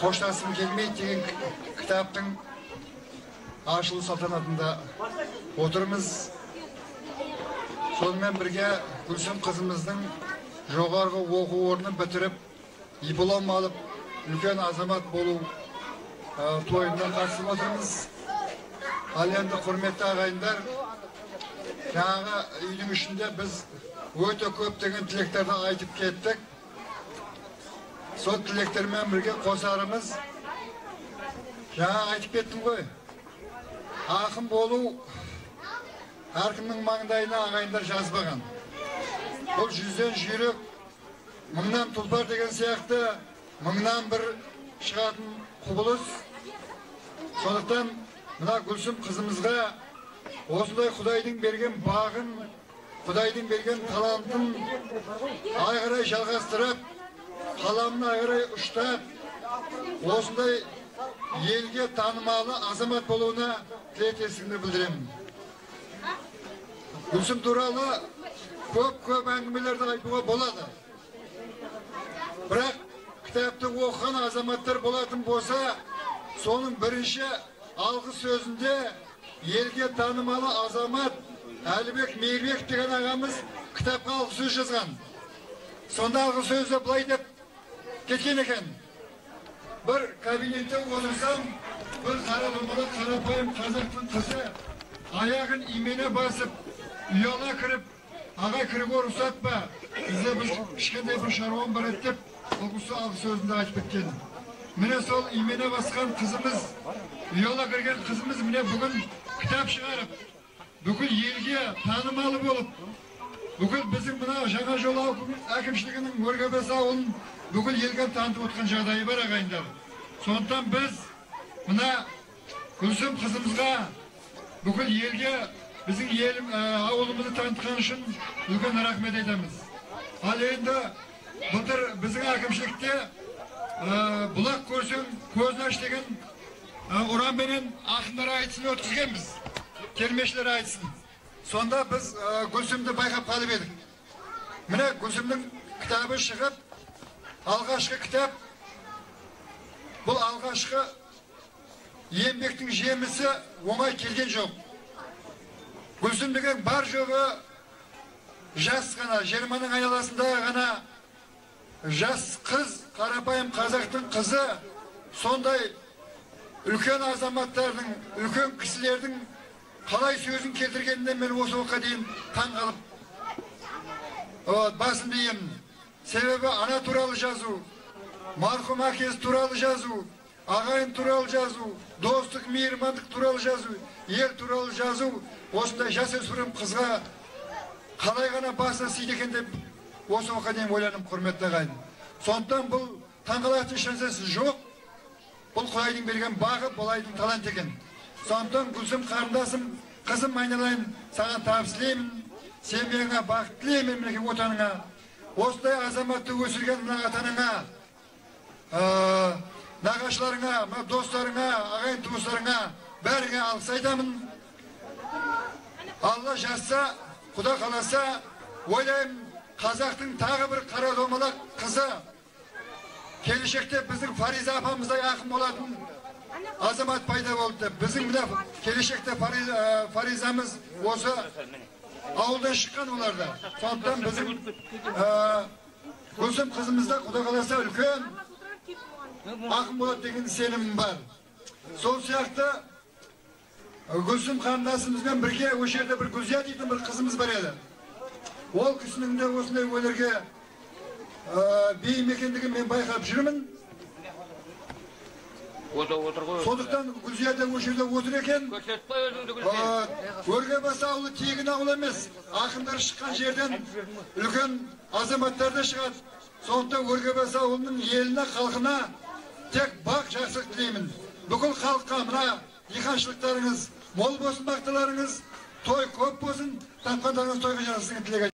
Қоштасым келмейді деген кітаптың ашылу салтанатында отырмыз. Сонымен бірге Гүлсім қызымыздың жоғарғы оқу орнын бітіріп, диплом алып, үлкен азамат болу тойына қатысып отырмыз. Ал енді құрметті ағайындар, жаңағы үйдің ішінде біз өте көптеген тілектерді айтып кеттік. Сол тілектермен бірге қосарымыз, жаңа айтып кеттім ғой, ақын болу әркімнің маңдайына ағайындар жазбаған. Бұл жүзден жүйрік, мыңнан тұлпар деген сияқты мыңнан бір шығатын құбылыс. Сондықтан мына Гүлсім қызымызға осындай Құдайдың берген бағын, Құдайдың берген талантын айғырай жалғастырып, қаламын айғырай ұштап, осындай елге танымалы азамат болуына тілектестігімді білдіремін. Гүлсім туралы көп әңгімелерді айтуға болады. Бірақ кітапты оқыған азаматтар болатын болса, соның бірінші алғы сөзінде елге танымалы азамат Әлібек Мейірбек деген ағамыз кітапқа алғы сөз жазған. Сонда алғы сөзді былай деп кеткен екен. Бір кабинетте отырсам, бір қаралымалы қарапайым қазақтың қызы аяғын имене басып, ұяла кіріп, ағай кіруге рұқсат па? Бізде бір кішкентай бір шаруам бар еді деп, осы алғы сөзінде айтып кеткен. Міне сол имене басқан қызымыз, ұяла кірген қызымыз міне бүгін кітап шығарып, бүкіл елге танымалы болып, бүкіл біздің мына жаңа жол әкімшілігінің Өргебес ауылын бүкіл елге танытып отқан жағдайы бар ағайындар. Сондықтан біз мына Гүлсім қызымызға бүкіл елге біздің ауылымызды танытқан үшін үлкен рахмет айтамыз. Ал енді былтыр біздің әкімшілікте бұлақ көрсең көзін аш деген ұранменен ақындар айтысын өткізгенбіз. Термешілер айтсын. Сонда біз Гүлсімді байқап қалып едік. Міне Гүлсімнің кітабы шығып, алғашқы кітап, бұл алғашқы еңбектің жемісі оңай келген жоқ. Гүлсім деген бар жоғы жас ғана, жиырманың айналасында ғана жас қыз, қарапайым қазақтың қызы, сондай үлкен азаматтардың, үлкен кісілердің қалай сөзін келтіргеніне мен осы уақытқа дейін таң қалып басын деймін. Себебі ана туралы жазу, марқұм әкесі туралы жазу, ағайын туралы жазу, достық, мейірмандық туралы жазу, ел туралы жазу, осындай жасөспірім қызға қалай ғана басына сиді екен деп осы уақытқа дейін ойланып, құрметті ағайын. Сондықтан бұл таңғалатын ешнәрсесі жоқ. Бұл Құдайдың берген бағы, Құдайдың талант екен. Сондықтан Гүлсім қарындасым, қызым айналайын, саған табыс тілеймін, семьяңа бақыт тілеймін, мемлекет отаныңа. Осындай азаматты өсірген мына атаныңа, нағашыларыңа, достарыңа, ағайын туыстарыңа бәріңе алғыс айтамын. Алла жазса, Құда қаласа, ойлаймын, қазақтың тағы бір қара домалақ қызы, келешекте біздің Фариза апамыздай ақын болатын азамат пайда болды. Біздің келешекте Фаризамыз осы ауылдан шыққан оларда. Сондықтан біздің Гүлсім қызымызда Құда қаласа үлкен ақын болады деген сенімім бар. Сол сияқты Гүлсім қарындасымызбен бірге осы жерде бір Гүлзия дейтін бір қызымыз бар еді. Ол кісінің де осындай өнерге бейім екендігін мен байқап жүрмін. Сондықтан Гүлзия да осы жерде отыр екен. Өргебес ауылы тегін ауыл емес. Ақындар шыққан жерден үлкен азаматтар да шығады. Сондықтан Өргебес ауылының еліне, халқына тек бақ жақсылық тілеймін. Бүкіл халыққа мына диқаншылықтарыңыз мол болсын, бақтыларыңыз той көп болсын, тапқандарыңыз тойға жарассын тілек